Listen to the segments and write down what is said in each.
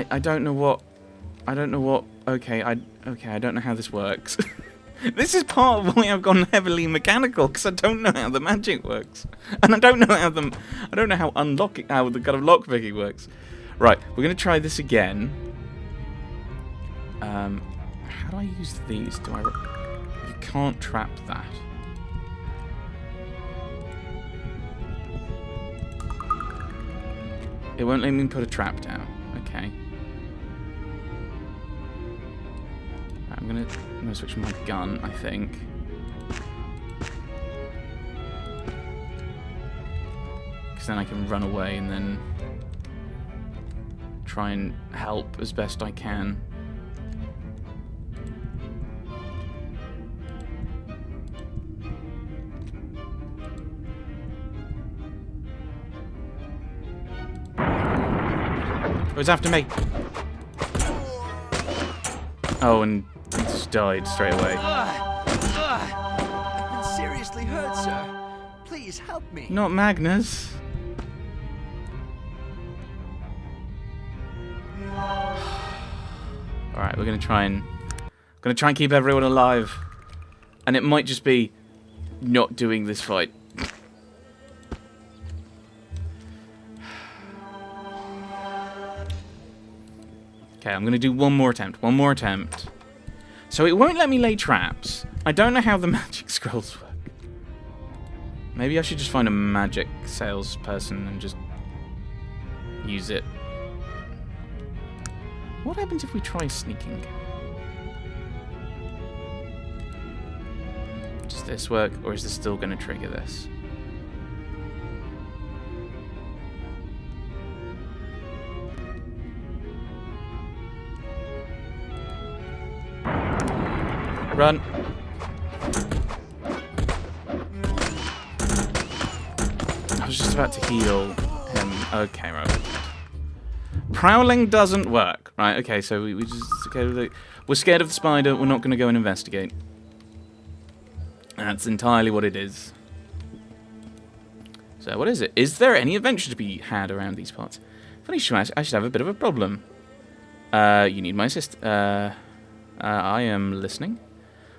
I don't know what... Okay, I don't know how this works. This is part of why I've gone heavily mechanical, because I don't know how the magic works. And I don't know how the kind of lockpicking works. Right, we're going to try this again. How do I use these? You can't trap that. It won't let me put a trap down. Okay. I'm gonna switch my gun, I think. Because then I can run away and then try and help as best I can. Oh, it's after me. Oh, and he just died straight away. I've been seriously hurt, sir. Please help me. Not Magnus. Alright, we're gonna try and keep everyone alive. And it might just be not doing this fight. Okay, I'm going to do one more attempt. So it won't let me lay traps. I don't know how the magic scrolls work. Maybe I should just find a magic salesperson and just use it. What happens if we try sneaking? Does this work, or is this still going to trigger this? Run. I was just about to heal him. Okay, right. Prowling doesn't work. Right, okay, so we just... Okay, we're scared of the spider. We're not going to go and investigate. That's entirely what it is. So, what is it? Is there any adventure to be had around these parts? Funny you ask, I should have a bit of a problem. You need my assist. I am listening.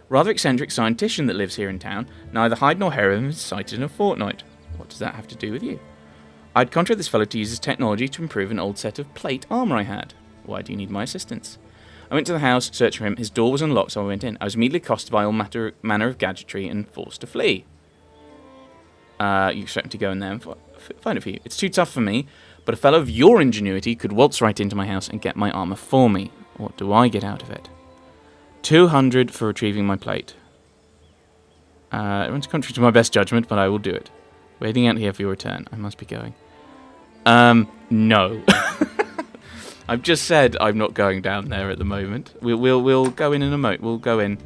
Rather eccentric scientician that lives here in town. Neither hide nor hair of him is sighted in a fortnight. What does that have to do with you? I'd contract this fellow to use his technology to improve an old set of plate armor I had. Why do you need my assistance? I went to the house, searched for him. His door was unlocked, so I went in. I was immediately accosted by all manner of gadgetry and forced to flee. You expect me to go in there and find it for you. It's too tough for me, but a fellow of your ingenuity could waltz right into my house and get my armor for me. What do I get out of it? 200 for retrieving my plate. It runs contrary to my best judgment, but I will do it. Waiting out here for your return. I must be going. No. I've just said I'm not going down there at the moment. We'll go in a moment. We'll go in.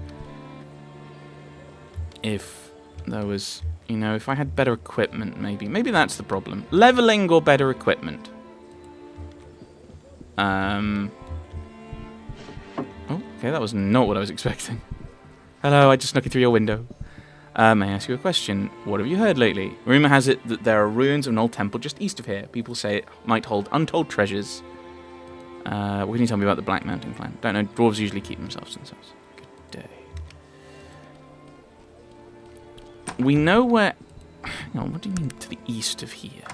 If there was, you know, if I had better equipment, maybe. Maybe that's the problem. Leveling or better equipment. Oh, okay, that was not what I was expecting. Hello, I just snuck in through your window. May I ask you a question? What have you heard lately? Rumour has it that there are ruins of an old temple just east of here. People say it might hold untold treasures. What can you tell me about the Black Mountain clan? Don't know, dwarves usually keep themselves to themselves. Good day. We know where... Hang on, what do you mean to the east of here?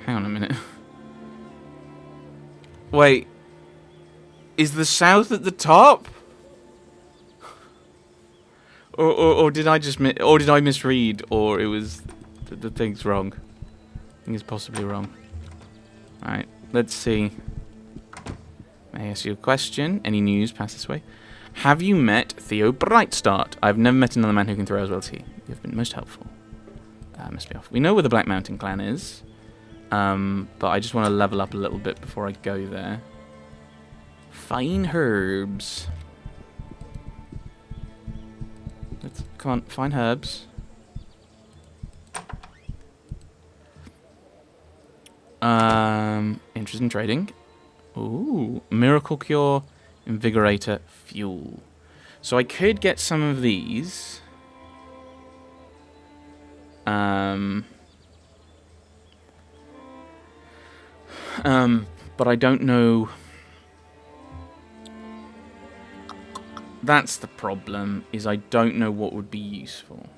Hang on a minute. Wait. Is the south at the top? Or did I just did I misread, or it was the thing's wrong? I think it's possibly wrong. Alright, let's see. May I ask you a question? Any news past this way? Have you met Theo Brightstart? I've never met another man who can throw as well as he. You've been most helpful. Must be off. We know where the Black Mountain clan is. But I just want to level up a little bit before I go there. Fine herbs. Come on, fine herbs. Interest in trading. Ooh, miracle cure, invigorator, fuel. So I could get some of these. But I don't know. That's the problem, is I don't know what would be useful.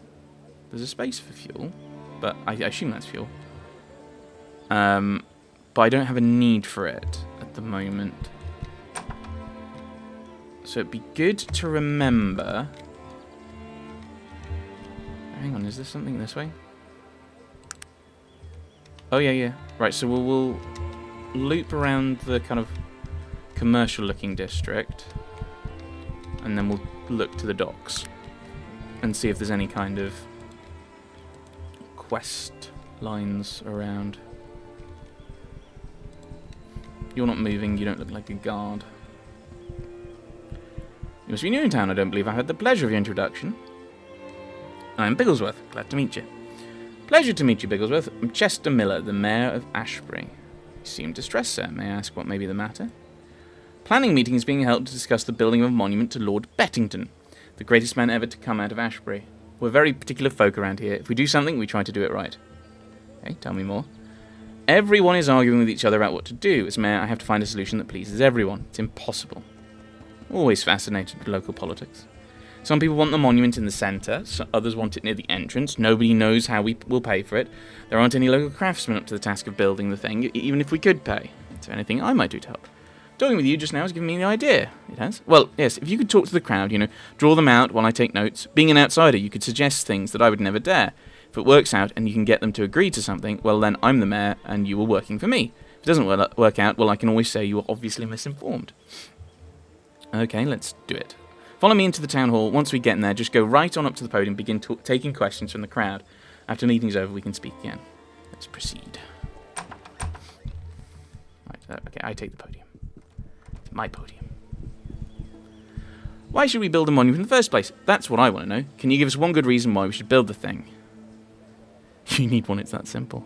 There's a space for fuel, but I assume that's fuel. But I don't have a need for it at the moment. So it'd be good to remember... Hang on, is there something this way? Oh, yeah. Right, so we'll loop around the kind of commercial-looking district. And then we'll look to the docks. And see if there's any kind of quest lines around. You're not moving, you don't look like a guard. You must be new in town, I don't believe I've had the pleasure of your introduction. I'm Bigglesworth, glad to meet you. Pleasure to meet you, Bigglesworth. I'm Chester Miller, the Mayor of Ashbury. You seem distressed, sir. May I ask what may be the matter? Planning meeting is being held to discuss the building of a monument to Lord Bettington, the greatest man ever to come out of Ashbury. We're very particular folk around here. If we do something, we try to do it right. Okay, tell me more. Everyone is arguing with each other about what to do. As mayor, I have to find a solution that pleases everyone. It's impossible. Always fascinated with local politics. Some people want the monument in the centre, so others want it near the entrance. Nobody knows how we will pay for it. There aren't any local craftsmen up to the task of building the thing, even if we could pay. Is there anything I might do to help? Talking with you just now has given me the idea. It has? Well, yes, if you could talk to the crowd, draw them out while I take notes. Being an outsider, you could suggest things that I would never dare. If it works out and you can get them to agree to something, well then I'm the mayor and you were working for me. If it doesn't work out, well I can always say you were obviously misinformed. Okay, let's do it. Follow me into the town hall. Once we get in there, just go right on up to the podium, begin taking questions from the crowd. After the meeting's over, we can speak again. Let's proceed. Right, okay, I take the podium. It's my podium. Why should we build a monument in the first place? That's what I want to know. Can you give us one good reason why we should build the thing? You need one, it's that simple.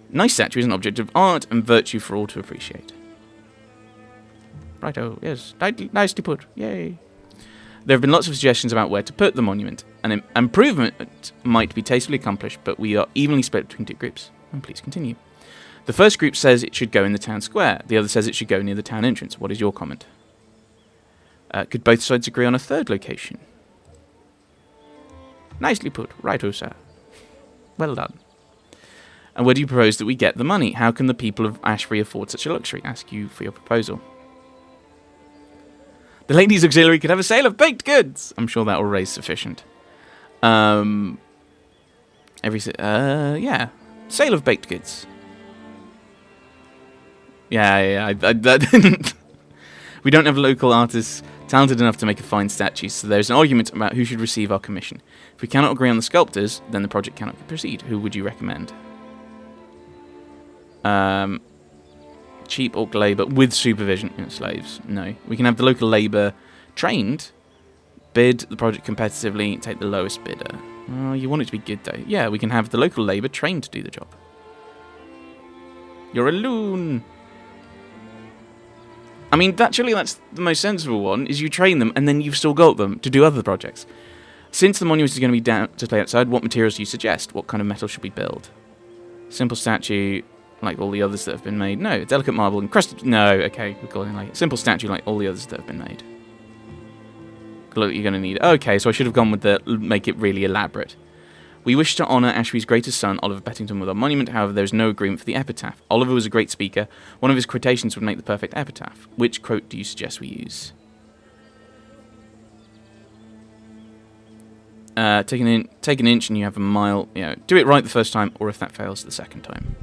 Nice statue is an object of art and virtue for all to appreciate. Righto, yes, nicely put, yay. There have been lots of suggestions about where to put the monument. An improvement might be tastefully accomplished, but we are evenly split between two groups. And please continue. The first group says it should go in the town square. The other says it should go near the town entrance. What is your comment? Could both sides agree on a third location? Nicely put. Righto, sir. Well done. And where do you propose that we get the money? How can the people of Ashbury afford such a luxury? Ask you for your proposal. The ladies' auxiliary could have a sale of baked goods. I'm sure that will raise sufficient. Yeah. Sale of baked goods. Yeah. We don't have local artists talented enough to make a fine statue, so there's an argument about who should receive our commission. If we cannot agree on the sculptors, then the project cannot proceed. Who would you recommend? Cheap orc labour with supervision. Slaves. No. We can have the local labour trained, bid the project competitively, take the lowest bidder. Oh, you want it to be good though. Yeah, we can have the local labour trained to do the job. You're a loon. I mean, actually, that's the most sensible one, is you train them and then you've still got them to do other projects. Since the monument is going to be down to play outside, what materials do you suggest? What kind of metal should we build? Simple statue, like all the others that have been made. No, delicate marble, encrusted... No, okay, we're calling like simple statue like all the others that have been made. Look, you're going to need... Okay, so I should have gone with the... Make it really elaborate. We wish to honour Ashbury's greatest son, Oliver Bettington, with our monument. However, there is no agreement for the epitaph. Oliver was a great speaker. One of his quotations would make the perfect epitaph. Which quote do you suggest we use? Take an inch and you have a mile. Do it right the first time, or if that fails, the second time.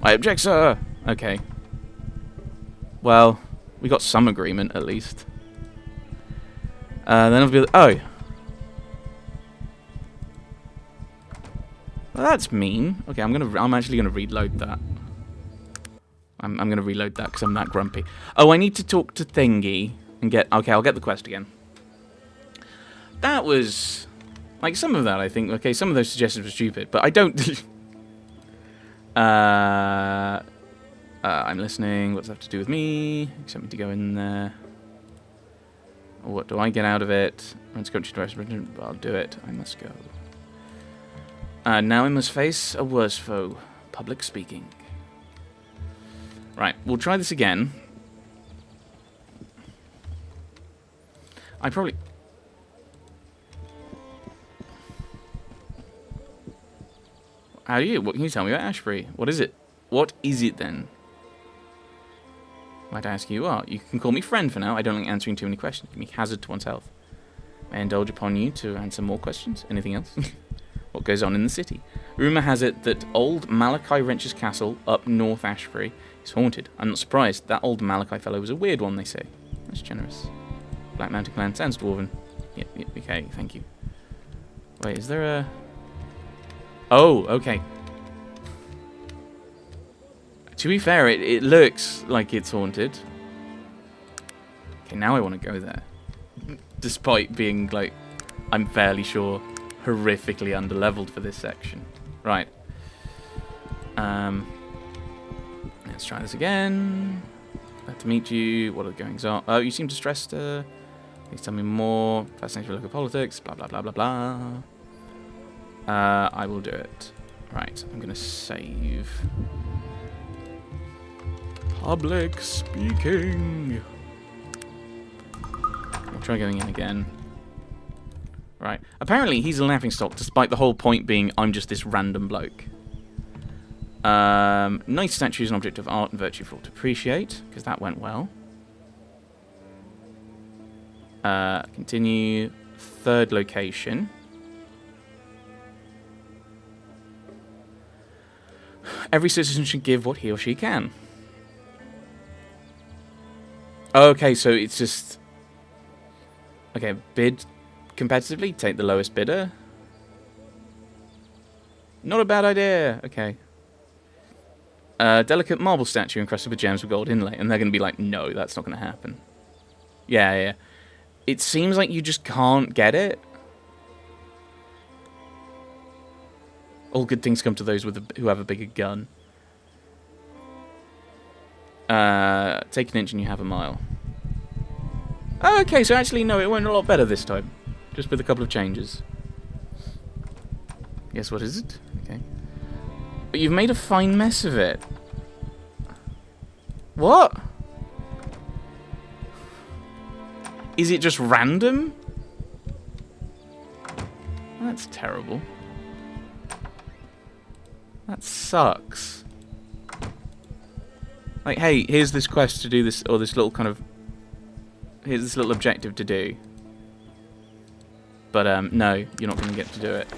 I object, sir. Okay. Well, we got some agreement at least. Then it'll be... Oh. Well, that's mean. Okay, I'm actually gonna reload that. I'm gonna reload that because I'm that grumpy. Oh, I need to talk to Thingy and get... Okay, I'll get the quest again. That was... Like, some of that, I think... Okay, some of those suggestions were stupid, but I don't... I'm listening. What's that have to do with me? Expect me to go in there. What do I get out of it? Let's go to the rest. I'll do it. I must go. Now I must face a worse foe. Public speaking. Right, we'll try this again. I probably... How do you? What can you tell me about Ashbury? What is it? What is it then? Might I ask who you are? You can call me friend for now. I don't like answering too many questions. It can be hazard to one's health. May I indulge upon you to answer more questions? Anything else? What goes on in the city? Rumour has it that old Malachi Wrench's castle up north Ashbury is haunted. I'm not surprised. That old Malachi fellow was a weird one, they say. That's generous. Black Mountain Clan sounds dwarven. Yep, okay, thank you. Wait, is there a... Oh, okay. To be fair, it looks like it's haunted. Okay, now I want to go there. Despite being, like, I'm fairly sure, horrifically underleveled for this section. Right. Let's try this again. Glad to meet you. What are the goings on? Oh, you seem distressed. Please tell me more. Fascinating for local politics. Blah, blah, blah, blah, blah. I will do it. Right, I'm going to save. Public speaking. We'll try going in again. Right. Apparently he's a laughingstock, despite the whole point being I'm just this random bloke. Nice statue is an object of art and virtue for all to appreciate, because that went well. Continue. Third location. Every citizen should give what he or she can. Okay, so it's just... Okay, bid competitively, take the lowest bidder. Not a bad idea. Okay. Delicate marble statue encrusted with gems with gold inlay. And they're going to be like, no, that's not going to happen. Yeah. It seems like you just can't get it. All good things come to those who have a bigger gun. Take an inch and you have a mile. Oh, okay, so actually, no, it went a lot better this time. Just with a couple of changes. Yes, what is it? Okay. But you've made a fine mess of it. What? Is it just random? That's terrible. That sucks. Like, hey, here's this quest to do this, or this little kind of... Here's this little objective to do. But, no, you're not going to get to do it.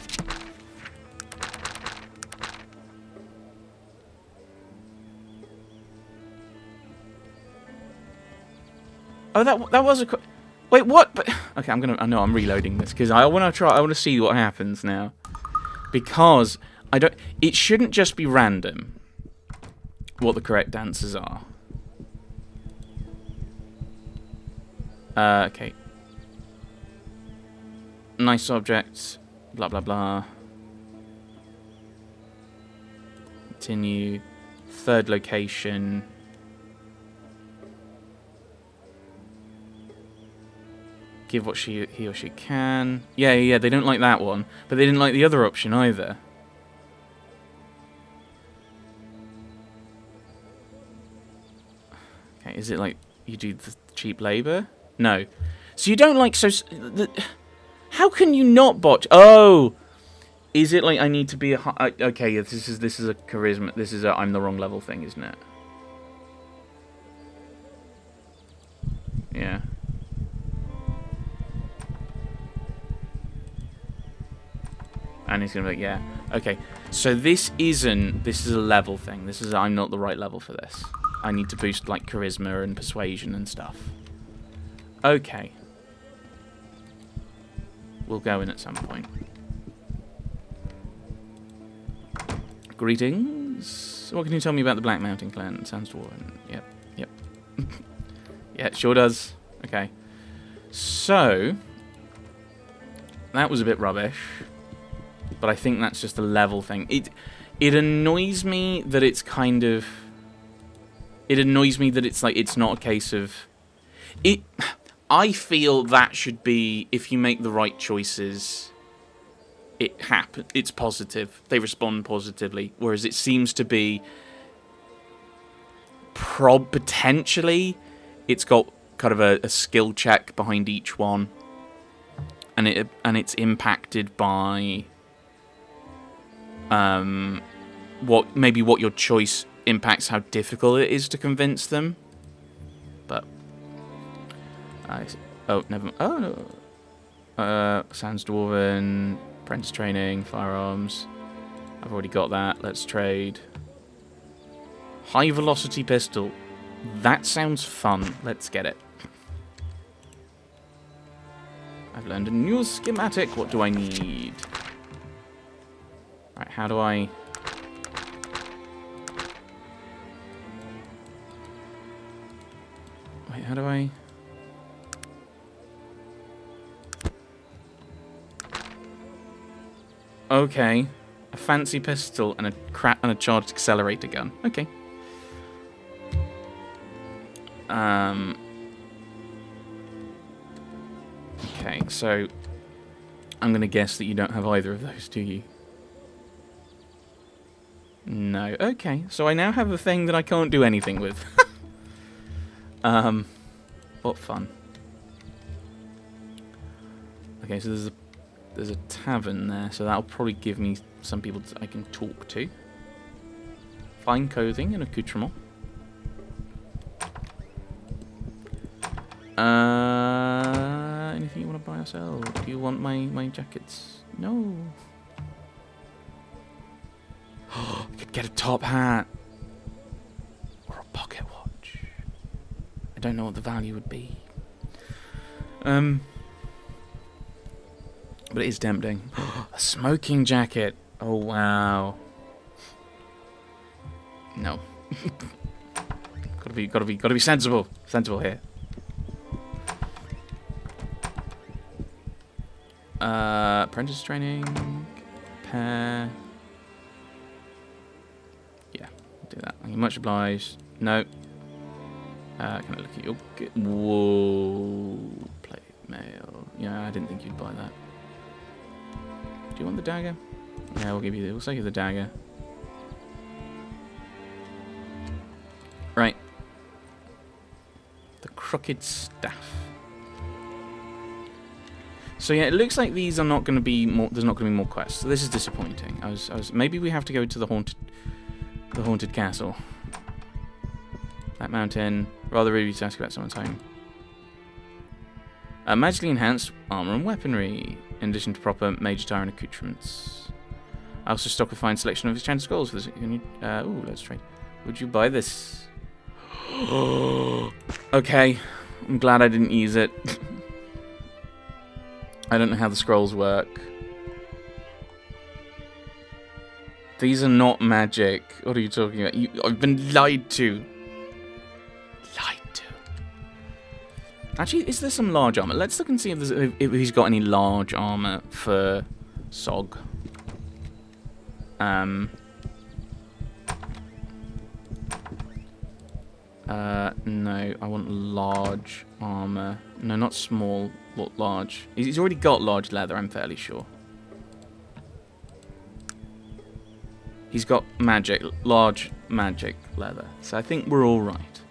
Oh, that was a... Wait, what? But, okay, I know I'm reloading this, because I want to see what happens now. Because... It shouldn't just be random what the correct answers are. Okay. Nice object. Blah, blah, blah. Continue. Third location. Give what he or she can. Yeah, they don't like that one. But they didn't like the other option either. Is it like you do the cheap labour? No. So you don't like... How can you not botch? Oh! Is it like I need to be a... Okay, yeah, this is a charisma... This is a I'm the wrong level thing, isn't it? Yeah. And he's going to be like, yeah. Okay. So this isn't... This is a level thing. This is I'm not the right level for this. I need to boost, like, charisma and persuasion and stuff. Okay. We'll go in at some point. Greetings. What can you tell me about the Black Mountain Clan? It sounds dwarven. Yep. Yeah, it sure does. Okay. So, that was a bit rubbish. But I think that's just a level thing. It annoys me that it's kind of... It annoys me that it's like it's not a case of I feel that should be if you make the right choices it's positive. They respond positively, whereas it seems to be potentially it's got kind of a skill check behind each one, and it's impacted by what your choice impacts how difficult it is to convince them. But never. Oh no. Sans Dwarven, apprentice training, firearms. I've already got that. Let's trade. High velocity pistol. That sounds fun. Let's get it. I've learned a new schematic. What do I need? Right, how do I... Wait, how do I... Okay. A fancy pistol and a charged accelerator gun. Okay. Okay, so I'm going to guess that you don't have either of those, do you? No. Okay, so I now have a thing that I can't do anything with. What fun. Okay, so there's a tavern there, so that'll probably give me some people I can talk to. Fine clothing and accoutrement. Anything you want to buy or sell? Do you want my jackets? No. I could get a top hat. Or a pocket watch. I don't know what the value would be. But it is tempting. A smoking jacket. Oh, wow. No. gotta be sensible. Sensible here. Apprentice training. Pair. Yeah, I'll do that. You're much obliged. No. Can I look at your... Whoa. Plate mail. Yeah, I didn't think you'd buy that. Do you want the dagger? Yeah, we'll sell you the dagger. Right. The crooked staff. So yeah, it looks like these are not going to be more. There's not going to be more quests. So this is disappointing. Maybe we have to go to the haunted castle. That mountain. Rather rude to ask about someone's home. Magically enhanced armor and weaponry, in addition to proper mage attire and accoutrements. I also stock a fine selection of enchanted scrolls for this. Ooh, let's trade. Would you buy this? Okay, I'm glad I didn't use it. I don't know how the scrolls work. These are not magic. What are you talking about? I've been lied to. Lied to. Actually, is there some large armor? Let's look and see if he's got any large armor for Sog. No, I want large armor. No, not small. What large? He's already got large leather, I'm fairly sure. He's got large magic leather. So I think we're all right.